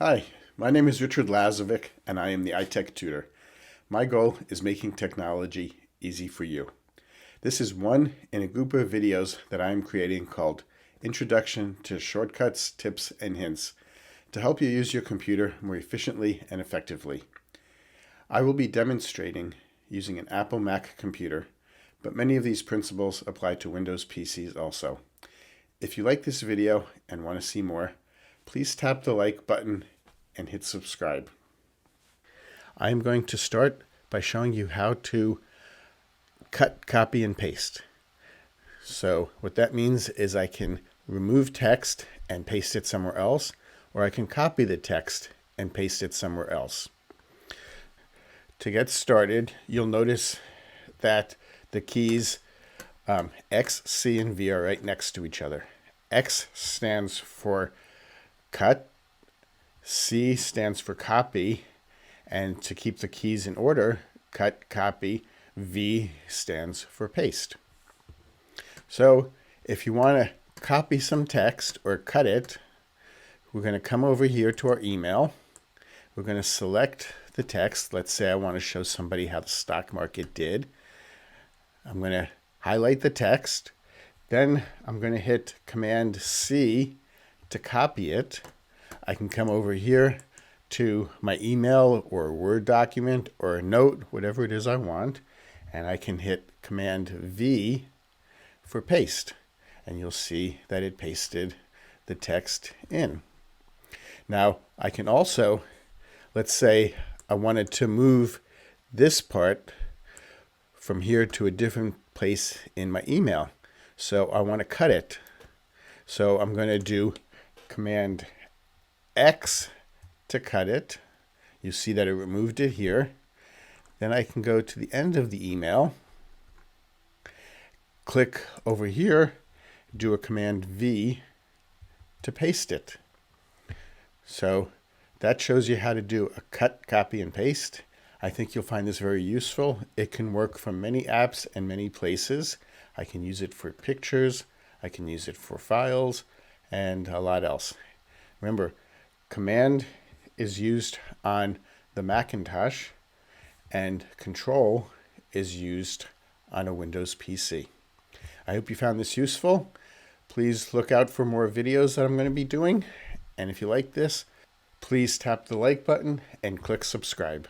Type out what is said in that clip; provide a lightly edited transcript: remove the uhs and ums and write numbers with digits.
Hi, my name is Richard Lazovic, and I am the iTech Tutor. My goal is making technology easy for you. This is one in a group of videos that I am creating called Introduction to Shortcuts, Tips, and Hints to help you use your computer more efficiently and effectively. I will be demonstrating using an Apple Mac computer, but many of these principles apply to Windows PCs also. If you like this video and want to see more, please tap the like button and hit subscribe. I am going to start by showing you how to cut, copy, and paste. So what that means is I can remove text and paste it somewhere else, or I can copy the text and paste it somewhere else. To get started, you'll notice that the keys X, C, and V are right next to each other. X stands for cut, C stands for copy, and to keep the keys in order, cut, copy, V stands for paste. So if you want to copy some text or cut it, we're going to come over here to our email. We're going to select the text. Let's say I want to show somebody how the stock market did. I'm going to highlight the text. Then I'm going to hit Command C to copy it. I can come over here to my email or a Word document or a note, whatever it is I want, and I can hit Command V for paste. And you'll see that it pasted the text in. Now, I can also, let's say I wanted to move this part from here to a different place in my email. So I want to cut it. So I'm going to do Command X to cut it. You see that it removed it here. Then I can go to the end of the email, click over here, do a Command V to paste it. So that shows you how to do a cut, copy, and paste. I think you'll find this very useful. It can work from many apps and many places. I can use it for pictures, I can use it for files, and a lot else. Remember, Command is used on the Macintosh, and Control is used on a Windows PC. I hope you found this useful. Please look out for more videos that I'm going to be doing. And if you like this, please tap the like button and click subscribe.